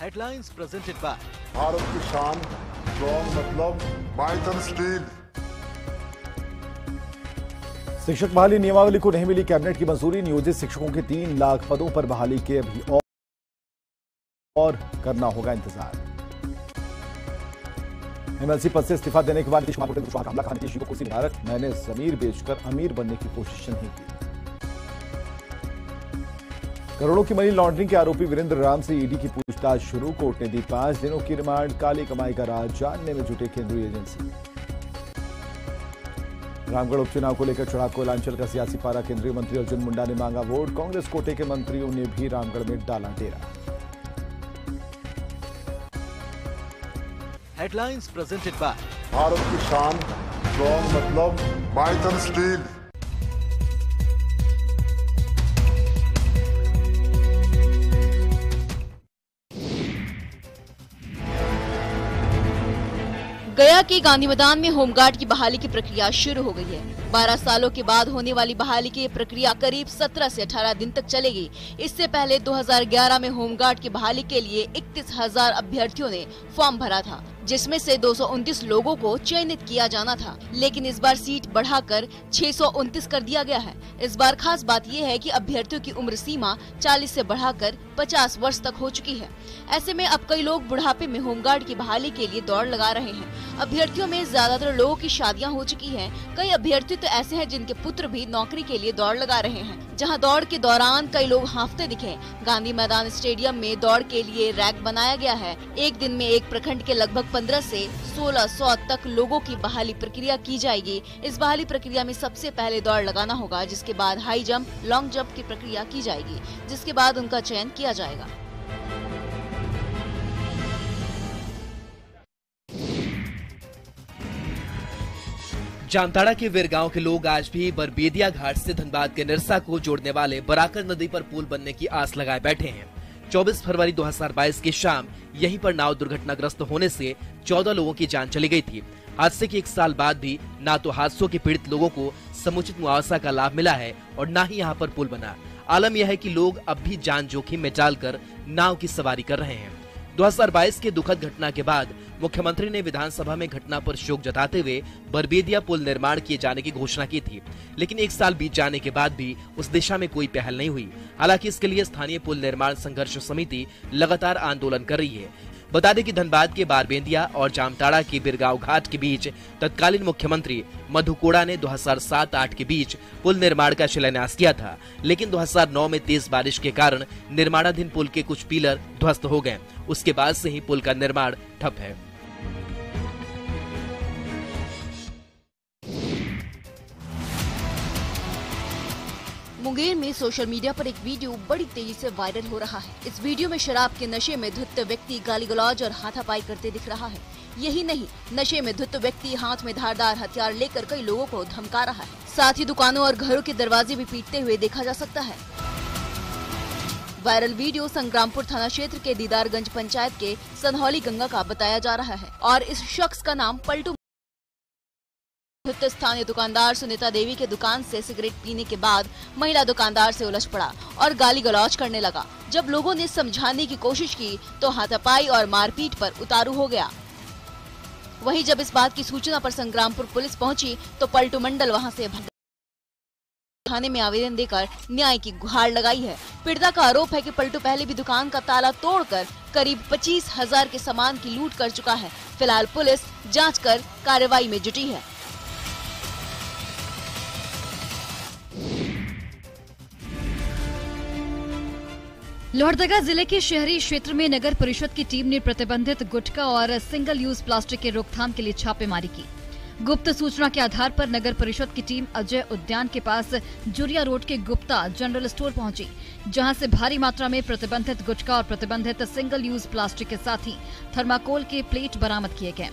Headlines presented by Bharat की शान strong मतलब माइथन स्टील। शिक्षक बहाली नियमावली को नहीं मिली कैबिनेट की मंजूरी। नियोजित शिक्षकों के 3 लाख पदों पर बहाली के अभी और करना होगा इंतजार। एमएलसी पद से इस्तीफा देने के बाद नीतीश कुमार ने कमला खान नीतीश जी को कुर्सी भारत मैंने जमीर बेचकर अमीर बनने की कोशिश नहीं की। करोड़ों की मनी लॉन्ड्रिंग के आरोपी वीरेंद्र राम से ईडी की पूछताछ शुरू। कोर्ट ने दी 5 दिनों की रिमांड। काली कमाई का राज जानने में जुटे केंद्रीय एजेंसी। रामगढ़ उपचुनाव को लेकर चढ़ा कोयलांचल का सियासी पारा। केंद्रीय मंत्री अर्जुन मुंडा ने मांगा वोट। कांग्रेस कोटे के मंत्रियों ने भी रामगढ़ में डाला डेरा। Headlines presented by भारत की शान स्ट्रॉन्ग मतलब माइथन स्टील। गया के गांधी मैदान में होमगार्ड की बहाली की प्रक्रिया शुरू हो गई है। 12 सालों के बाद होने वाली बहाली की प्रक्रिया करीब 17 से 18 दिन तक चलेगी। इससे पहले 2011 में होमगार्ड की बहाली के लिए 31,000 अभ्यर्थियों ने फॉर्म भरा था, जिसमें से 229 लोगों को चयनित किया जाना था, लेकिन इस बार सीट बढ़ाकर 629 कर दिया गया है। इस बार खास बात यह है कि अभ्यर्थियों की उम्र सीमा 40 से बढ़ाकर 50 वर्ष तक हो चुकी है। ऐसे में अब कई लोग बुढ़ापे में होमगार्ड की बहाली के लिए दौड़ लगा रहे हैं। अभ्यर्थियों में ज्यादातर लोगों की शादियां हो चुकी हैं। कई अभ्यर्थी तो ऐसे हैं जिनके पुत्र भी नौकरी के लिए दौड़ लगा रहे हैं। जहां दौड़ के दौरान कई लोग हांफते दिखे। गांधी मैदान स्टेडियम में दौड़ के लिए रैक बनाया गया है। एक दिन में एक प्रखंड के लगभग 15 से 1600 तक लोगों की बहाली प्रक्रिया की जाएगी। इस बहाली प्रक्रिया में सबसे पहले दौड़ लगाना होगा, जिसके बाद हाई जंप, लॉन्ग जंप की प्रक्रिया की जाएगी, जिसके बाद उनका चयन किया जाएगा। जामताड़ा के वीरगांव के लोग आज भी बरबेदिया घाट से धनबाद के निरसा को जोड़ने वाले बराकर नदी पर पुल बनने की आस लगाए बैठे हैं। 24 फरवरी 2022 की शाम यहीं पर नाव दुर्घटनाग्रस्त होने से 14 लोगों की जान चली गई थी। हादसे के 1 साल बाद भी न तो हादसों के पीड़ित लोगों को समुचित मुआवजा का लाभ मिला है और न ही यहाँ पर पुल बना। आलम यह है कि लोग अब भी जान जोखिम में डालकर नाव की सवारी कर रहे हैं। 2022 के दुखद घटना के बाद मुख्यमंत्री ने विधानसभा में घटना पर शोक जताते हुए बरबेदिया पुल निर्माण किए जाने की घोषणा की थी, लेकिन 1 साल बीत जाने के बाद भी उस दिशा में कोई पहल नहीं हुई। हालांकि इसके लिए स्थानीय पुल निर्माण संघर्ष समिति लगातार आंदोलन कर रही है। बता दें कि धनबाद के बारबेदिया और जामताड़ा के बिरगांव घाट के बीच तत्कालीन मुख्यमंत्री मधु कोड़ा ने 2007-8 के बीच पुल निर्माण का शिलान्यास किया था, लेकिन 2009 में तेज बारिश के कारण निर्माणाधीन पुल के कुछ पिलर ध्वस्त हो गए। उसके बाद से ही पुल का निर्माण ठप है। मुंगेर में सोशल मीडिया पर एक वीडियो बड़ी तेजी से वायरल हो रहा है। इस वीडियो में शराब के नशे में धुत व्यक्ति गाली गलौज और हाथापाई करते दिख रहा है। यही नहीं, नशे में धुत व्यक्ति हाथ में धारदार हथियार लेकर कई लोगों को धमका रहा है। साथ ही दुकानों और घरों के दरवाजे भी पीटते हुए देखा जा सकता है। वायरल वीडियो संग्रामपुर थाना क्षेत्र के दीदारगंज पंचायत के सनहौली गंगा का बताया जा रहा है और इस शख्स का नाम पलटू। स्थानीय दुकानदार सुनीता देवी के दुकान से सिगरेट पीने के बाद महिला दुकानदार से उलझ पड़ा और गाली गलौज करने लगा। जब लोगों ने समझाने की कोशिश की तो हाथापाई और मारपीट पर उतारू हो गया। वहीं जब इस बात की सूचना पर संग्रामपुर पुलिस पहुंची तो पलटू मंडल वहां से थाने में आवेदन देकर न्याय की गुहार लगाई है। पीड़िता का आरोप है कि पलटू पहले भी दुकान का ताला तोड़कर करीब 25,000 के सामान की लूट कर चुका है। फिलहाल पुलिस जांच कर कार्रवाई में जुटी है। लोहरदगा जिले के शहरी क्षेत्र में नगर परिषद की टीम ने प्रतिबंधित गुटखा और सिंगल यूज प्लास्टिक के रोकथाम के लिए छापेमारी की। गुप्त सूचना के आधार पर नगर परिषद की टीम अजय उद्यान के पास जुरिया रोड के गुप्ता जनरल स्टोर पहुंची, जहां से भारी मात्रा में प्रतिबंधित गुटखा और प्रतिबंधित सिंगल यूज प्लास्टिक के साथ ही थर्माकोल के प्लेट बरामद किए गए।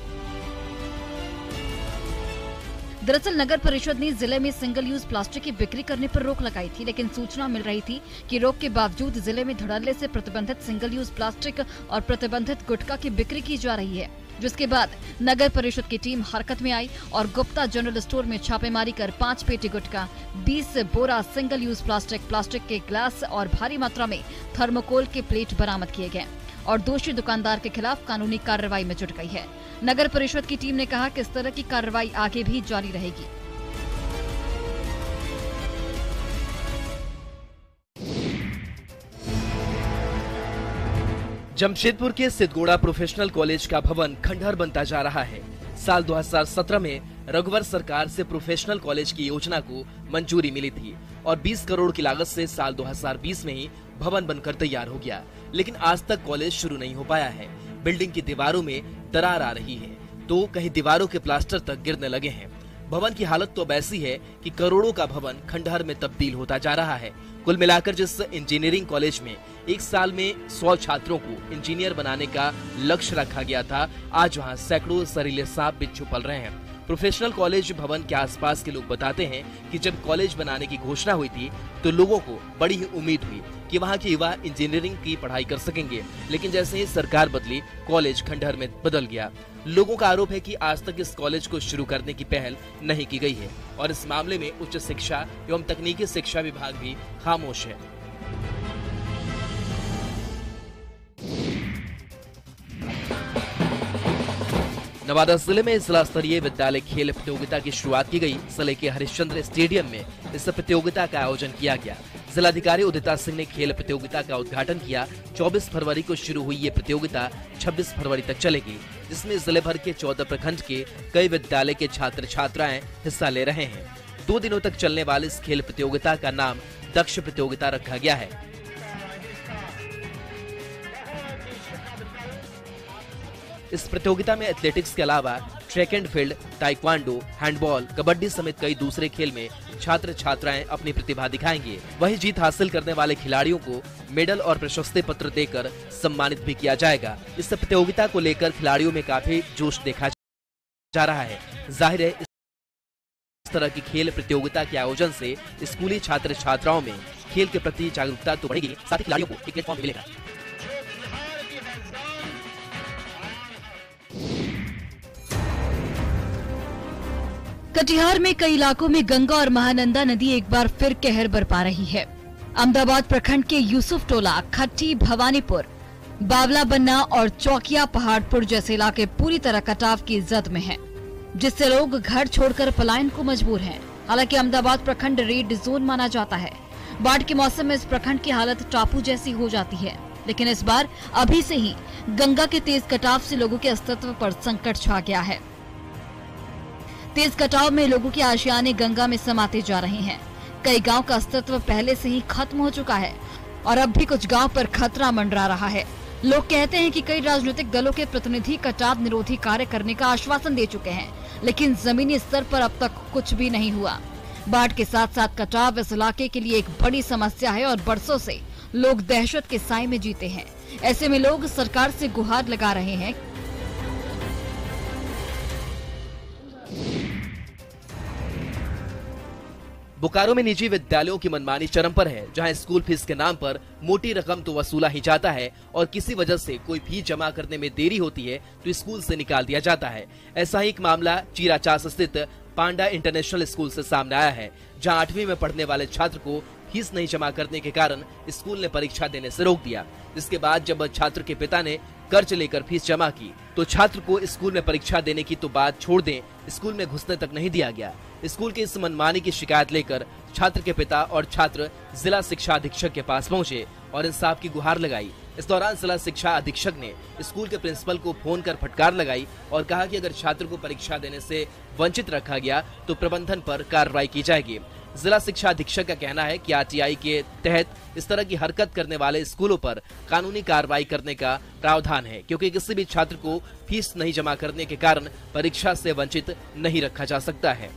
दरअसल नगर परिषद ने जिले में सिंगल यूज प्लास्टिक की बिक्री करने पर रोक लगाई थी, लेकिन सूचना मिल रही थी कि रोक के बावजूद जिले में धड़ल्ले से प्रतिबंधित सिंगल यूज प्लास्टिक और प्रतिबंधित गुटखा की बिक्री की जा रही है, जिसके बाद नगर परिषद की टीम हरकत में आई और गुप्ता जनरल स्टोर में छापेमारी कर 5 पेटी गुटखा, 20 बोरा सिंगल यूज प्लास्टिक के ग्लास और भारी मात्रा में थर्मोकोल के प्लेट बरामद किए गए और दोषी दुकानदार के खिलाफ कानूनी कार्रवाई में जुट गई है। नगर परिषद की टीम ने कहा कि इस तरह की कार्रवाई आगे भी जारी रहेगी। जमशेदपुर के सिद्धगोड़ा प्रोफेशनल कॉलेज का भवन खंडहर बनता जा रहा है। साल 2017 में रघुवर सरकार से प्रोफेशनल कॉलेज की योजना को मंजूरी मिली थी और 20 करोड़ की लागत से साल 2020 में ही भवन बनकर तैयार हो गया, लेकिन आज तक कॉलेज शुरू नहीं हो पाया है। बिल्डिंग की दीवारों में दरार आ रही है तो कहीं दीवारों के प्लास्टर तक गिरने लगे हैं। भवन की हालत तो अब ऐसी है कि करोड़ों का भवन खंडहर में तब्दील होता जा रहा है। कुल मिलाकर जिस इंजीनियरिंग कॉलेज में एक साल में 100 छात्रों को इंजीनियर बनाने का लक्ष्य रखा गया था, आज वहां सैकड़ों सहरीले सांप बिच्छू पल रहे हैं। प्रोफेशनल कॉलेज भवन के आसपास के लोग बताते हैं कि जब कॉलेज बनाने की घोषणा हुई थी तो लोगों को बड़ी ही उम्मीद हुई कि वहां के युवा इंजीनियरिंग की पढ़ाई कर सकेंगे, लेकिन जैसे ही सरकार बदली कॉलेज खंडहर में बदल गया। लोगों का आरोप है कि आज तक इस कॉलेज को शुरू करने की पहल नहीं की गई है और इस मामले में उच्च शिक्षा एवं तकनीकी शिक्षा विभाग भी खामोश है। नवादा जिले में जिला स्तरीय विद्यालय खेल प्रतियोगिता की शुरुआत की गई। जिले के हरिश्चंद्र स्टेडियम में इस प्रतियोगिता का आयोजन किया गया। जिलाधिकारी उदिता सिंह ने खेल प्रतियोगिता का उद्घाटन किया। 24 फरवरी को शुरू हुई ये प्रतियोगिता 26 फरवरी तक चलेगी, जिसमें जिले भर के 14 प्रखंड के कई विद्यालय के छात्र छात्राएं हिस्सा ले रहे हैं। 2 दिनों तक चलने वाली इस खेल प्रतियोगिता का नाम दक्ष प्रतियोगिता रखा गया है। इस प्रतियोगिता में एथलेटिक्स के अलावा track and field, taekwondo, handball, kabaddi समेत कई दूसरे खेल में छात्र छात्राएं अपनी प्रतिभा दिखाएंगे। वहीं जीत हासिल करने वाले खिलाड़ियों को मेडल और प्रशस्ति पत्र देकर सम्मानित भी किया जाएगा। इस प्रतियोगिता को लेकर खिलाड़ियों में काफी जोश देखा जा रहा है। जाहिर है इस तरह की खेल प्रतियोगिता के आयोजन से स्कूली छात्र छात्राओं में खेल के प्रति जागरूकता तो बढ़ेगी, साथ ही खिलाड़ियों को एक प्लेटफॉर्म मिलेगा। कटिहार में कई इलाकों में गंगा और महानंदा नदी एक बार फिर कहर बरपा रही है। अहमदाबाद प्रखंड के यूसुफ टोला, खट्टी, भवानीपुर, बावला बन्ना और चौकिया पहाड़पुर जैसे इलाके पूरी तरह कटाव की जद में हैं, जिससे लोग घर छोड़कर पलायन को मजबूर हैं। हालांकि अहमदाबाद प्रखंड रेड जोन माना जाता है। बाढ़ के मौसम में इस प्रखंड की हालत टापू जैसी हो जाती है, लेकिन इस बार अभी से ही गंगा के तेज कटाव से लोगों के अस्तित्व पर संकट छा गया है। तेज कटाव में लोगों के आशियाने गंगा में समाते जा रहे हैं। कई गांव का अस्तित्व पहले से ही खत्म हो चुका है और अब भी कुछ गांव पर खतरा मंडरा रहा है। लोग कहते हैं कि कई राजनीतिक दलों के प्रतिनिधि कटाव निरोधी कार्य करने का आश्वासन दे चुके हैं, लेकिन जमीनी स्तर पर अब तक कुछ भी नहीं हुआ। बाढ़ के साथ साथ कटाव इस इलाके के लिए एक बड़ी समस्या है और बरसों से लोग दहशत के साए में जीते हैं। ऐसे में लोग सरकार से गुहार लगा रहे हैं। बोकारो में निजी विद्यालयों की मनमानी चरम पर है, जहां स्कूल फीस के नाम पर मोटी रकम तो वसूला ही जाता है और किसी वजह से कोई फीस जमा करने में देरी होती है तो स्कूल से निकाल दिया जाता है। ऐसा ही एक मामला चीराचास स्थित पांडा इंटरनेशनल स्कूल से सामने आया है, जहां 8वीं में पढ़ने वाले छात्र को फीस नहीं जमा करने के कारण स्कूल ने परीक्षा देने से रोक दिया। इसके बाद जब छात्र के पिता ने कर्ज लेकर फीस जमा की तो छात्र को स्कूल में परीक्षा देने की तो बात छोड़ दें, स्कूल में घुसने तक नहीं दिया गया। स्कूल के इस मनमानी की शिकायत लेकर छात्र के पिता और छात्र जिला शिक्षा अधीक्षक के पास पहुंचे और इंसाफ की गुहार लगाई। इस दौरान जिला शिक्षा अधीक्षक ने स्कूल के प्रिंसिपल को फोन कर फटकार लगाई और कहा कि अगर छात्र को परीक्षा देने से वंचित रखा गया तो प्रबंधन पर कार्रवाई की जाएगी। जिला शिक्षा अधीक्षक का कहना है कि आरटीआई के तहत इस तरह की हरकत करने वाले स्कूलों पर कानूनी कार्रवाई करने का प्रावधान है, क्योंकि किसी भी छात्र को फीस नहीं जमा करने के कारण परीक्षा से वंचित नहीं रखा जा सकता है।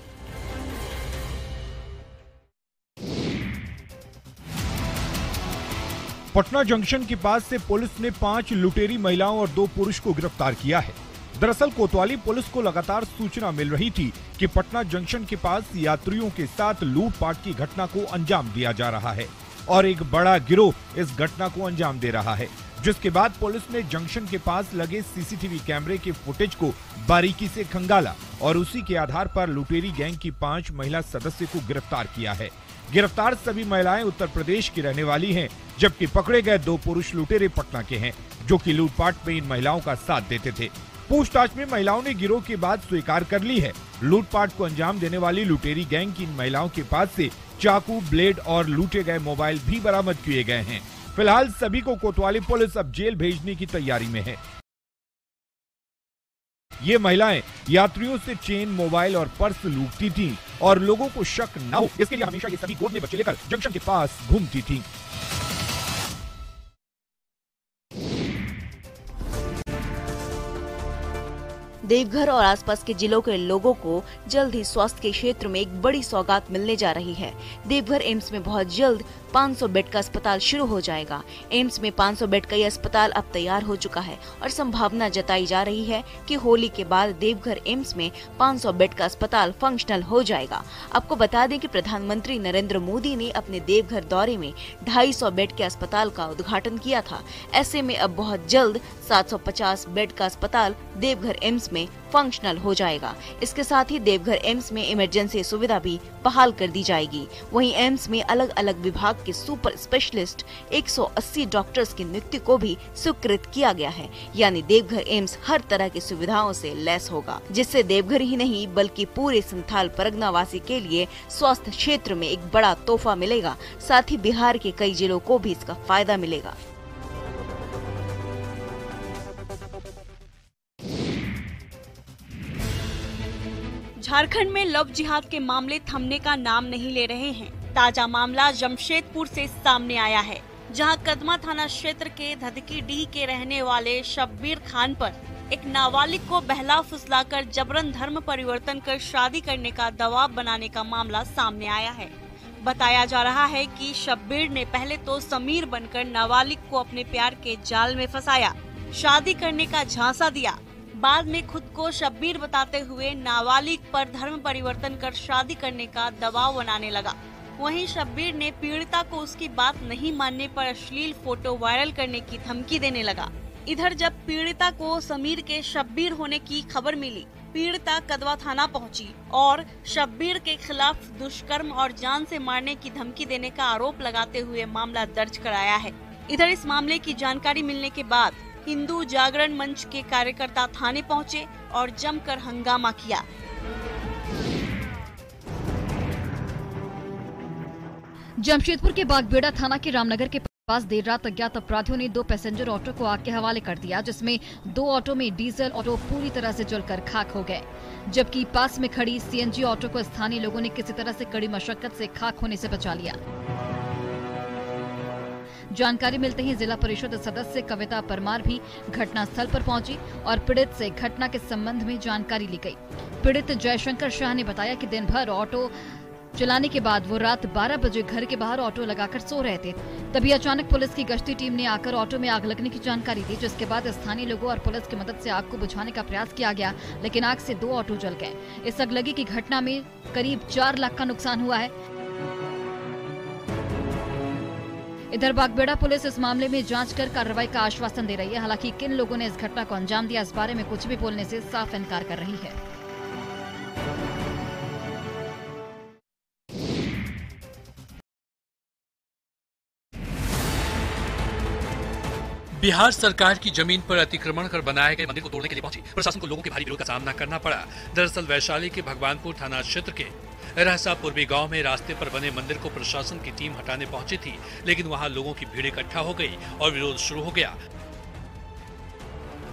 पटना जंक्शन के पास से पुलिस ने 5 लुटेरी महिलाओं और 2 पुरुष को गिरफ्तार किया है। दरअसल कोतवाली पुलिस को लगातार सूचना मिल रही थी कि पटना जंक्शन के पास यात्रियों के साथ लूटपाट की घटना को अंजाम दिया जा रहा है और एक बड़ा गिरोह इस घटना को अंजाम दे रहा है, जिसके बाद पुलिस ने जंक्शन के पास लगे सीसीटीवी कैमरे के फुटेज को बारीकी से खंगाला और उसी के आधार पर लुटेरी गैंग की 5 महिला सदस्य को गिरफ्तार किया है। गिरफ्तार सभी महिलाएं उत्तर प्रदेश की रहने वाली हैं, जबकि पकड़े गए 2 पुरुष लुटेरे पटना के हैं, जो कि लूटपाट में इन महिलाओं का साथ देते थे। पूछताछ में महिलाओं ने गिरोह की बात स्वीकार कर ली है। लूटपाट को अंजाम देने वाली लुटेरी गैंग की इन महिलाओं के पास से चाकू, ब्लेड और लूटे गए मोबाइल भी बरामद किए गए हैं। फिलहाल सभी को कोतवाली पुलिस अब जेल भेजने की तैयारी में है। ये महिलाएं यात्रियों से चेन, मोबाइल और पर्स लूटती थीं और लोगों को शक न हो इसके लिए हमेशा ये सभी गोद में बच्चे लेकर जंक्शन के पास घूमती थीं। देवघर और आसपास के जिलों के लोगों को जल्द ही स्वास्थ्य के क्षेत्र में एक बड़ी सौगात मिलने जा रही है। देवघर एम्स में बहुत जल्द 500 बेड का अस्पताल शुरू हो जाएगा। एम्स में 500 बेड का यह अस्पताल अब तैयार हो चुका है और संभावना जताई जा रही है कि होली के बाद देवघर एम्स में 500 बेड का अस्पताल फंक्शनल हो जाएगा। आपको बता दें कि प्रधानमंत्री नरेंद्र मोदी ने अपने देवघर दौरे में 250 बेड के अस्पताल का उद्घाटन किया था। ऐसे में अब बहुत जल्द 750 बेड का अस्पताल देवघर एम्स में फंक्शनल हो जाएगा। इसके साथ ही देवघर एम्स में इमरजेंसी सुविधा भी बहाल कर दी जाएगी। वहीं एम्स में अलग अलग विभाग के सुपर स्पेशलिस्ट 180 डॉक्टर्स की नियुक्ति को भी स्वीकृत किया गया है। यानी देवघर एम्स हर तरह की सुविधाओं से लैस होगा, जिससे देवघर ही नहीं बल्कि पूरे संथाल परगना वासी के लिए स्वास्थ्य क्षेत्र में एक बड़ा तोहफा मिलेगा। साथ ही बिहार के कई जिलों को भी इसका फायदा मिलेगा। झारखंड में लव जिहाद के मामले थमने का नाम नहीं ले रहे हैं। ताजा मामला जमशेदपुर से सामने आया है, जहां कदमा थाना क्षेत्र के धदकीडीह के रहने वाले शब्बीर खान पर एक नाबालिग को बहला फुसलाकर जबरन धर्म परिवर्तन कर शादी करने का दबाव बनाने का मामला सामने आया है। बताया जा रहा है कि शब्बीर ने पहले तो समीर बनकर नाबालिग को अपने प्यार के जाल में फंसाया, शादी करने का झांसा दिया। बाद में खुद को शब्बीर बताते हुए नाबालिग पर धर्म परिवर्तन कर शादी करने का दबाव बनाने लगा। वहीं शब्बीर ने पीड़िता को उसकी बात नहीं मानने पर अश्लील फोटो वायरल करने की धमकी देने लगा। इधर जब पीड़िता को समीर के शब्बीर होने की खबर मिली, पीड़िता कदवा थाना पहुंची और शब्बीर के खिलाफ दुष्कर्म और जान से मारने की धमकी देने का आरोप लगाते हुए मामला दर्ज कराया है। इधर इस मामले की जानकारी मिलने के बाद हिंदू जागरण मंच के कार्यकर्ता थाने पहुंचे और जमकर हंगामा किया। जमशेदपुर के बागबेड़ा थाना के रामनगर के पास देर रात अज्ञात अपराधियों ने 2 पैसेंजर ऑटो को आग के हवाले कर दिया, जिसमें 2 ऑटो में डीजल ऑटो पूरी तरह से जलकर खाक हो गए, जबकि पास में खड़ी सीएनजी ऑटो को स्थानीय लोगों ने किसी तरह से कड़ी मशक्कत से खाक होने से बचा लिया। जानकारी मिलते ही जिला परिषद सदस्य कविता परमार भी घटनास्थल पर पहुंची और पीड़ित से घटना के संबंध में जानकारी ली गई। पीड़ित जयशंकर शाह ने बताया कि दिन भर ऑटो चलाने के बाद वो रात 12 बजे घर के बाहर ऑटो लगाकर सो रहे थे। तभी अचानक पुलिस की गश्ती टीम ने आकर ऑटो में आग लगने की जानकारी दी, जिसके बाद स्थानीय लोगों और पुलिस की मदद से आग को बुझाने का प्रयास किया गया, लेकिन आग से 2 ऑटो जल गए। इस अगलगी की घटना में करीब 4 लाख का नुकसान हुआ है। इधर बागबेड़ा पुलिस इस मामले में जांच कर कार्रवाई का आश्वासन दे रही है। हालांकि किन लोगों ने इस घटना को अंजाम दिया, इस बारे में कुछ भी बोलने से साफ इनकार कर रही है। बिहार सरकार की जमीन पर अतिक्रमण कर बनाए गए मंदिर को तोड़ने के लिए पहुंची प्रशासन को लोगों के भारी विरोध का सामना करना पड़ा। दरअसल वैशाली के भगवानपुर थाना क्षेत्र के रहसा पूर्वी गांव में रास्ते पर बने मंदिर को प्रशासन की टीम हटाने पहुंची थी, लेकिन वहां लोगों की भीड़ इकट्ठा हो गई और विरोध शुरू हो गया।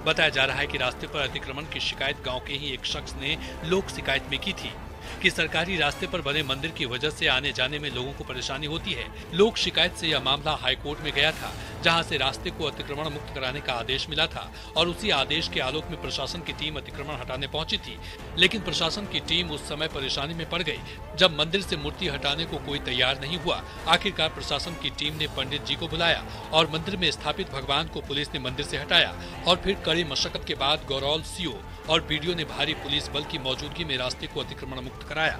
बताया जा रहा है कि रास्ते पर अतिक्रमण की शिकायत गांव के ही एक शख्स ने लोक शिकायत में की थी कि सरकारी रास्ते पर बने मंदिर की वजह से आने जाने में लोगों को परेशानी होती है। लोक शिकायत से यह मामला हाईकोर्ट में गया था, जहां से रास्ते को अतिक्रमण मुक्त कराने का आदेश मिला था और उसी आदेश के आलोक में प्रशासन की टीम अतिक्रमण हटाने पहुंची थी। लेकिन प्रशासन की टीम उस समय परेशानी में पड़ गई जब मंदिर से मूर्ति हटाने को कोई तैयार नहीं हुआ। आखिरकार प्रशासन की टीम ने पंडित जी को बुलाया और मंदिर में स्थापित भगवान को पुलिस ने मंदिर से हटाया और फिर कड़ी मशक्कत के बाद गौरौल सीओ और बीडीओ ने भारी पुलिस बल की मौजूदगी में रास्ते को अतिक्रमण मुक्त कराया।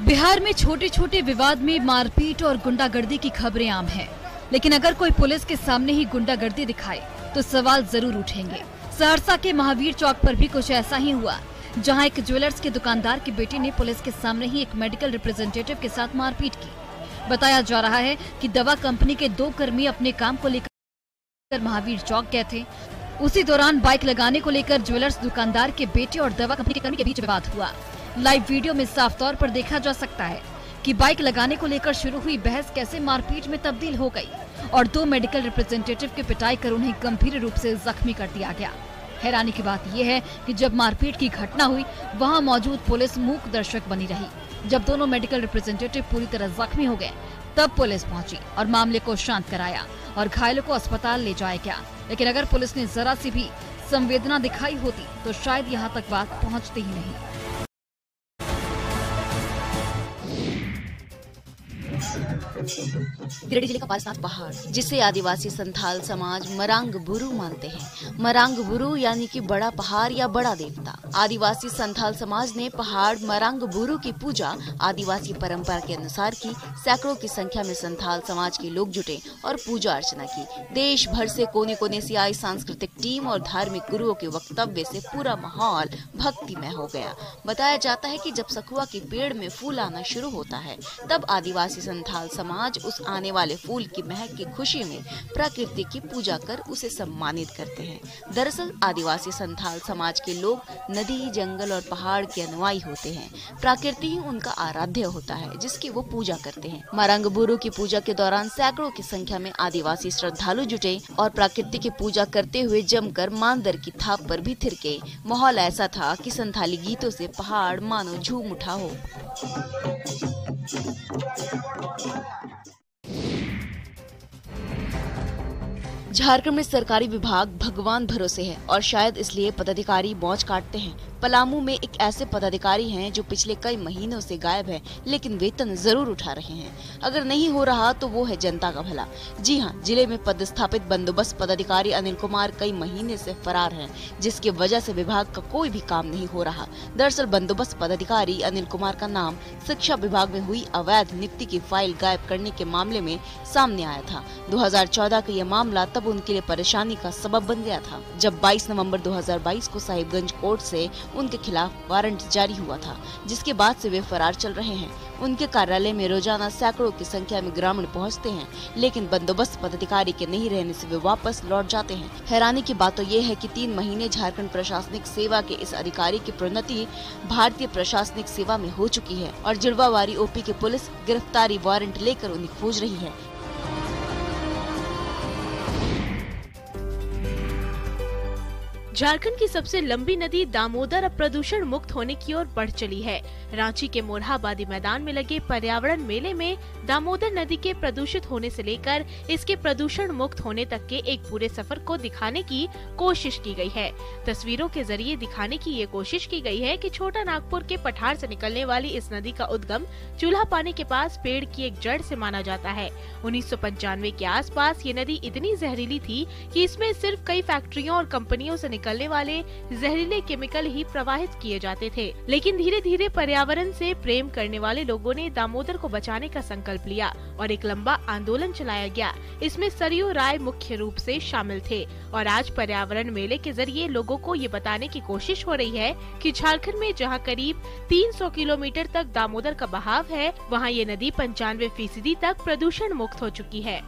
बिहार में छोटे छोटे विवाद में मारपीट और गुंडागर्दी की खबरें आम हैं, लेकिन अगर कोई पुलिस के सामने ही गुंडागर्दी दिखाए तो सवाल जरूर उठेंगे। सहरसा के महावीर चौक पर भी कुछ ऐसा ही हुआ, जहां एक ज्वेलर्स के दुकानदार की बेटी ने पुलिस के सामने ही एक मेडिकल रिप्रेजेंटेटिव के साथ मारपीट की। बताया जा रहा है कि दवा कंपनी के 2 कर्मी अपने काम को लेकर महावीर चौक गए थे। उसी दौरान बाइक लगाने को लेकर ज्वेलर्स दुकानदार के बेटे और दवा कंपनी के कर्मी के बीच विवाद हुआ। लाइव वीडियो में साफ तौर पर देखा जा सकता है कि बाइक लगाने को लेकर शुरू हुई बहस कैसे मारपीट में तब्दील हो गई और 2 मेडिकल रिप्रेजेंटेटिव की पिटाई कर उन्हें गंभीर रूप से जख्मी कर दिया गया। हैरानी की बात यह है कि जब मारपीट की घटना हुई वहां मौजूद पुलिस मूक दर्शक बनी रही। जब दोनों मेडिकल रिप्रेजेंटेटिव पूरी तरह जख्मी हो गए तब पुलिस पहुंची और मामले को शांत कराया और घायलों को अस्पताल ले जाया गया। लेकिन अगर पुलिस ने जरा सी भी संवेदना दिखाई होती तो शायद यहाँ तक बात पहुँचती ही नहीं। गिरिडीह जिले का पारसात पहाड़, जिसे आदिवासी संथाल समाज मरांग बुरु मानते हैं। मरांग बुरु यानी कि बड़ा पहाड़ या बड़ा देवता। आदिवासी संथाल समाज ने पहाड़ मरांग बुरु की पूजा आदिवासी परंपरा के अनुसार की। सैकड़ों की संख्या में संथाल समाज के लोग जुटे और पूजा अर्चना की। देश भर से कोने कोने से आई सांस्कृतिक टीम और धार्मिक गुरुओं के वक्तव्य से पूरा माहौल भक्तिमय हो गया। बताया जाता है कि जब सखुआ के पेड़ में फूल आना शुरू होता है तब आदिवासी संथाल समाज उस आने वाले फूल की महक की खुशी में प्रकृति की पूजा कर उसे सम्मानित करते हैं। दरअसल आदिवासी संथाल समाज के लोग नदी, जंगल और पहाड़ के अनुयायी होते हैं। प्रकृति ही उनका आराध्य होता है जिसकी वो पूजा करते हैं। मरांग बुरु की पूजा के दौरान सैकड़ों की संख्या में आदिवासी श्रद्धालु जुटे और प्रकृति की पूजा करते हुए जमकर मांदर की थाप पर भी थिरके। माहौल ऐसा था कि संथाली गीतों से पहाड़ मानो झूम उठा हो। झारखंड में सरकारी विभाग भगवान भरोसे है और शायद इसलिए पदाधिकारी मौज काटते हैं। पलामू में एक ऐसे पदाधिकारी हैं जो पिछले कई महीनों से गायब है, लेकिन वेतन जरूर उठा रहे हैं। अगर नहीं हो रहा तो वो है जनता का भला। जी हां, जिले में पदस्थापित बंदोबस्त पदाधिकारी अनिल कुमार कई महीने से फरार हैं, जिसकी वजह से विभाग का कोई भी काम नहीं हो रहा। दरअसल बंदोबस्त पदाधिकारी अनिल कुमार का नाम शिक्षा विभाग में हुई अवैध नियुक्ति की फाइल गायब करने के मामले में सामने आया था। 2014 का यह मामला तब उनके लिए परेशानी का सबब बन गया था, जब 22 नवंबर 2022 को साहिबगंज कोर्ट से उनके खिलाफ वारंट जारी हुआ था, जिसके बाद से वे फरार चल रहे हैं। उनके कार्यालय में रोजाना सैकड़ों की संख्या में ग्रामीण पहुंचते हैं, लेकिन बंदोबस्त पदाधिकारी के नहीं रहने से वे वापस लौट जाते हैं। हैरानी की बात तो ये है कि 3 महीने झारखंड प्रशासनिक सेवा के इस अधिकारी की प्रोन्नति भारतीय प्रशासनिक सेवा में हो चुकी है और जुड़वावारी ओपी की पुलिस गिरफ्तारी वारंट लेकर उन्हें खोज रही है। झारखंड की सबसे लंबी नदी दामोदर अब प्रदूषण मुक्त होने की ओर बढ़ चली है। रांची के मोरहाबादी मैदान में लगे पर्यावरण मेले में दामोदर नदी के प्रदूषित होने से लेकर इसके प्रदूषण मुक्त होने तक के एक पूरे सफर को दिखाने की कोशिश की गई है। तस्वीरों के जरिए दिखाने की ये कोशिश की गई है कि छोटा नागपुर के पठार से निकलने वाली इस नदी का उद्गम चूल्हा पानी के पास पेड़ की एक जड़ से माना जाता है। 1995 के आसपास ये नदी इतनी जहरीली थी कि इसमें सिर्फ कई फैक्ट्रियों और कंपनियों से निकलने वाले जहरीले केमिकल ही प्रवाहित किए जाते थे। लेकिन धीरे धीरे पर्यावरण से प्रेम करने वाले लोगों ने दामोदर को बचाने का संकल्प लिया और एक लंबा आंदोलन चलाया गया। इसमें सरयू राय मुख्य रूप से शामिल थे और आज पर्यावरण मेले के जरिए लोगों को ये बताने की कोशिश हो रही है कि झारखंड में जहां करीब 300 किलोमीटर तक दामोदर का बहाव है, वहां ये नदी 95% तक प्रदूषण मुक्त हो चुकी है।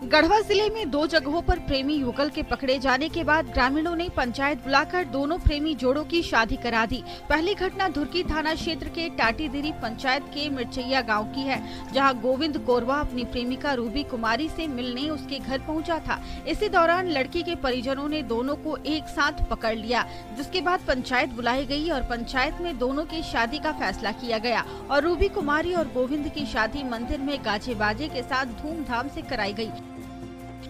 गढ़वा जिले में 2 जगहों पर प्रेमी युगल के पकड़े जाने के बाद ग्रामीणों ने पंचायत बुलाकर दोनों प्रेमी जोड़ों की शादी करा दी। पहली घटना धुरकी थाना क्षेत्र के टाटीदिरी पंचायत के मिर्चैया गांव की है, जहां गोविंद कोरवा अपनी प्रेमिका रूबी कुमारी से मिलने उसके घर पहुंचा था। इसी दौरान लड़की के परिजनों ने दोनों को एक साथ पकड़ लिया, जिसके बाद पंचायत बुलाई गई और पंचायत में दोनों की शादी का फैसला किया गया और रूबी कुमारी और गोविंद की शादी मंदिर में गाजे बाजे के साथ धूमधाम से कराई गई।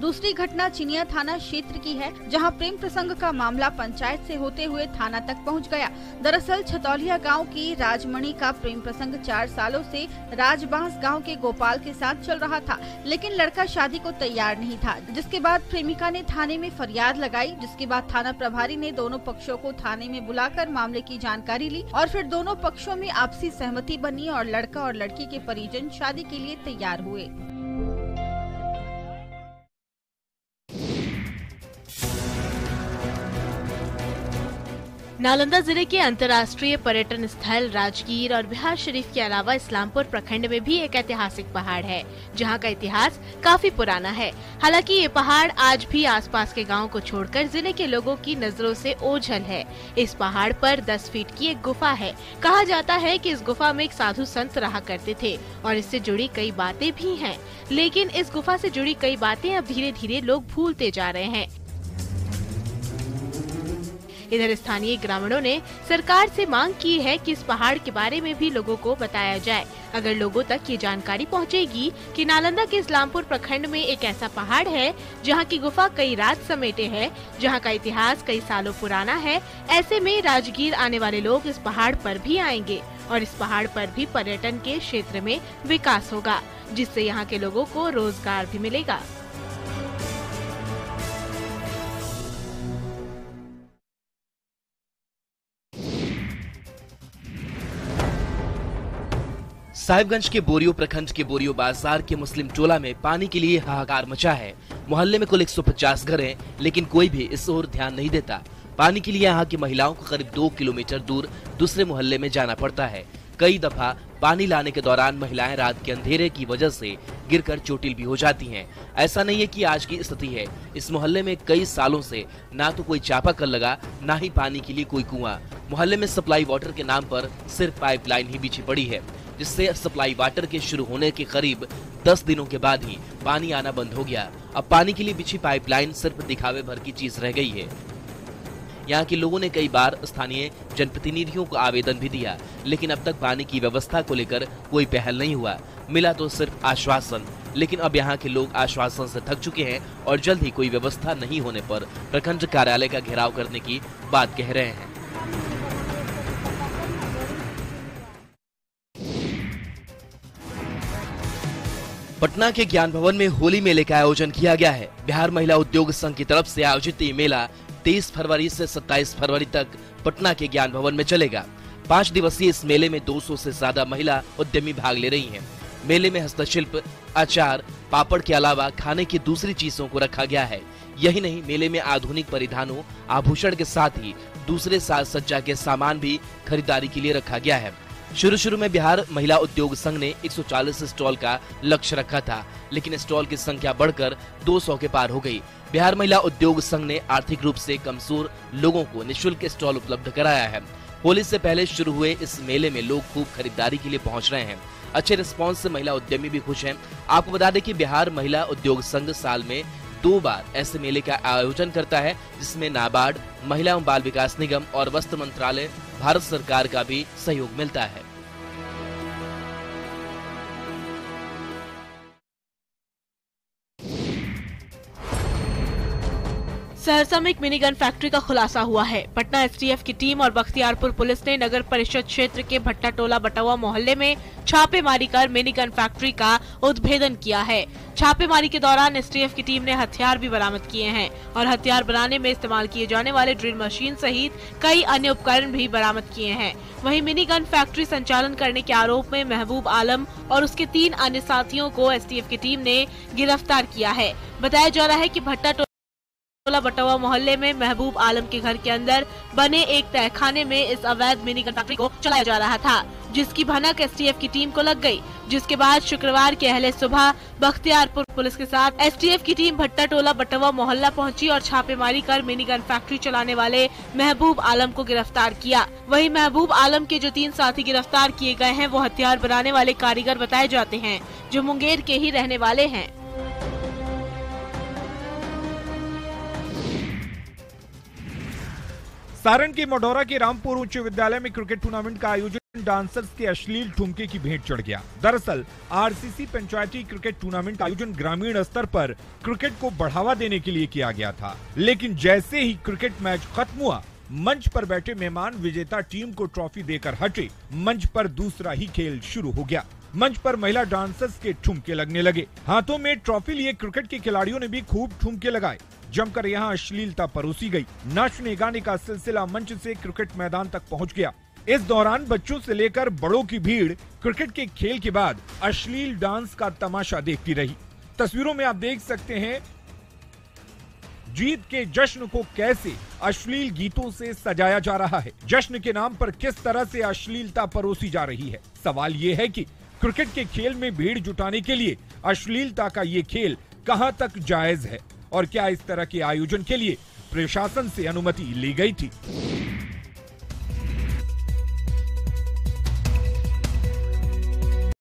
दूसरी घटना चिनिया थाना क्षेत्र की है, जहां प्रेम प्रसंग का मामला पंचायत से होते हुए थाना तक पहुंच गया। दरअसल छतौलिया गांव की राजमणि का प्रेम प्रसंग 4 सालों से राजबांस गांव के गोपाल के साथ चल रहा था, लेकिन लड़का शादी को तैयार नहीं था, जिसके बाद प्रेमिका ने थाने में फरियाद लगाई। जिसके बाद थाना प्रभारी ने दोनों पक्षों को थाने में बुलाकर मामले की जानकारी ली और फिर दोनों पक्षों में आपसी सहमति बनी और लड़का और लड़की के परिजन शादी के लिए तैयार हुए। नालंदा जिले के अंतर्राष्ट्रीय पर्यटन स्थल राजगीर और बिहार शरीफ के अलावा इस्लामपुर प्रखंड में भी एक ऐतिहासिक पहाड़ है, जहां का इतिहास काफी पुराना है। हालांकि ये पहाड़ आज भी आसपास के गांवों को छोड़कर जिले के लोगों की नजरों से ओझल है। इस पहाड़ पर 10 फीट की एक गुफा है। कहा जाता है कि इस गुफा में एक साधु संत रहा करते थे और इससे जुड़ी कई बातें भी हैं। लेकिन इस गुफा से जुड़ी कई बातें अब धीरे धीरे लोग भूलते जा रहे हैं। इधर स्थानीय ग्रामीणों ने सरकार से मांग की है कि इस पहाड़ के बारे में भी लोगों को बताया जाए। अगर लोगों तक ये जानकारी पहुंचेगी कि नालंदा के इस्लामपुर प्रखंड में एक ऐसा पहाड़ है जहां की गुफा कई राज समेटे है, जहां का इतिहास कई सालों पुराना है, ऐसे में राजगीर आने वाले लोग इस पहाड़ पर भी आएंगे और इस पहाड़ पर भी पर्यटन के क्षेत्र में विकास होगा, जिससे यहाँ के लोगों को रोजगार भी मिलेगा। साहिबगंज के बोरियो प्रखंड के बोरियो बाजार के मुस्लिम टोला में पानी के लिए हाहाकार मचा है। मोहल्ले में कुल 150 घर हैं, लेकिन कोई भी इस ओर ध्यान नहीं देता। पानी के लिए यहाँ की महिलाओं को करीब 2 किलोमीटर दूर दूसरे मोहल्ले में जाना पड़ता है। कई दफा पानी लाने के दौरान महिलाएं रात के अंधेरे की वजह से गिरकर चोटिल भी हो जाती हैं। ऐसा नहीं है कि आज की स्थिति है। इस मोहल्ले में कई सालों से ना तो कोई चापाकल लगा, ना ही पानी के लिए कोई कुआं। मोहल्ले में सप्लाई वाटर के नाम पर सिर्फ पाइपलाइन ही बिछी पड़ी है, जिससे सप्लाई वाटर के शुरू होने के करीब 10 दिनों के बाद ही पानी आना बंद हो गया। अब पानी के लिए बिछी पाइपलाइन सिर्फ दिखावे भर की चीज रह गई है। यहाँ के लोगों ने कई बार स्थानीय जनप्रतिनिधियों को आवेदन भी दिया, लेकिन अब तक पानी की व्यवस्था को लेकर कोई पहल नहीं हुआ। मिला तो सिर्फ आश्वासन, लेकिन अब यहाँ के लोग आश्वासन से थक चुके हैं और जल्द ही कोई व्यवस्था नहीं होने पर प्रखंड कार्यालय का घेराव करने की बात कह रहे हैं। पटना के ज्ञान भवन में होली मेले का आयोजन किया गया है। बिहार महिला उद्योग संघ की तरफ से आयोजित ये मेला 23 फरवरी से 27 फरवरी तक पटना के ज्ञान भवन में चलेगा। 5 दिवसीय इस मेले में 200 से ज्यादा महिला उद्यमी भाग ले रही हैं। मेले में हस्तशिल्प, अचार, पापड़ के अलावा खाने की दूसरी चीजों को रखा गया है। यही नहीं, मेले में आधुनिक परिधानों, आभूषण के साथ ही दूसरे साज सज्जा के सामान भी खरीदारी के लिए रखा गया है। शुरू में बिहार महिला उद्योग संघ ने 140 स्टॉल का लक्ष्य रखा था, लेकिन स्टॉल की संख्या बढ़कर 200 के पार हो गई। बिहार महिला उद्योग संघ ने आर्थिक रूप से कमजोर लोगों को निःशुल्क स्टॉल उपलब्ध कराया है। होली से पहले शुरू हुए इस मेले में लोग खूब खरीदारी के लिए पहुंच रहे हैं। अच्छे रिस्पॉन्स से महिला उद्यमी भी खुश हैं। आपको बता दें कि बिहार महिला उद्योग संघ साल में 2 बार ऐसे मेले का आयोजन करता है, जिसमें नाबार्ड, महिला एवं बाल विकास निगम और वस्त्र मंत्रालय, भारत सरकार का भी सहयोग मिलता है। सहरसा में एक मिनी गन फैक्ट्री का खुलासा हुआ है। पटना एसटीएफ की टीम और बख्तियारपुर पुलिस ने नगर परिषद क्षेत्र के भट्टा टोला बटवा मोहल्ले में छापेमारी कर मिनी गन फैक्ट्री का उद्भेदन किया है। छापेमारी के दौरान एसटीएफ की टीम ने हथियार भी बरामद किए हैं और हथियार बनाने में इस्तेमाल किए जाने वाले ड्रिल मशीन सहित कई अन्य उपकरण भी बरामद किए हैं। वहीं मिनी गन फैक्ट्री संचालन करने के आरोप में महबूब आलम और उसके 3 अन्य साथियों को एसटीएफ की टीम ने गिरफ्तार किया है। बताया जा रहा है कि भट्टा टोला बटवा मोहल्ले में महबूब आलम के घर के अंदर बने एक तहखाने में इस अवैध मिनी गन फैक्ट्री को चलाया जा रहा था, जिसकी भनक एसटीएफ की टीम को लग गई। जिसके बाद शुक्रवार के अहले सुबह बख्तियारपुर पुलिस के साथ एसटीएफ की टीम भट्टा टोला बटवा मोहल्ला पहुंची और छापेमारी कर मिनी गन फैक्ट्री चलाने वाले महबूब आलम को गिरफ्तार किया। वहीं महबूब आलम के जो 3 साथी गिरफ्तार किए गए हैं वो हथियार बनाने वाले कारीगर बताए जाते हैं, जो मुंगेर के ही रहने वाले हैं। सारण के मढौरा के रामपुर उच्च विद्यालय में क्रिकेट टूर्नामेंट का आयोजन डांसर्स के अश्लील ठुमके की भेंट चढ़ गया। दरअसल आरसीसी पंचायती क्रिकेट टूर्नामेंट का आयोजन ग्रामीण स्तर पर क्रिकेट को बढ़ावा देने के लिए किया गया था, लेकिन जैसे ही क्रिकेट मैच खत्म हुआ, मंच पर बैठे मेहमान विजेता टीम को ट्रॉफी देकर हटे। मंच पर दूसरा ही खेल शुरू हो गया। मंच पर महिला डांसर्स के ठुमके लगने लगे। हाथों में ट्रॉफी लिए क्रिकेट के खिलाड़ियों ने भी खूब ठुमके लगाए। जमकर यहाँ अश्लीलता परोसी गई। नाचने गाने का सिलसिला मंच से क्रिकेट मैदान तक पहुँच गया। इस दौरान बच्चों से लेकर बड़ों की भीड़ क्रिकेट के खेल के बाद अश्लील डांस का तमाशा देखती रही। तस्वीरों में आप देख सकते हैं जीत के जश्न को कैसे अश्लील गीतों से सजाया जा रहा है, जश्न के नाम पर किस तरह से अश्लीलता परोसी जा रही है। सवाल ये है कि क्रिकेट के खेल में भीड़ जुटाने के लिए अश्लीलता का ये खेल कहां तक जायज है और क्या इस तरह के आयोजन के लिए प्रशासन से अनुमति ली गई थी।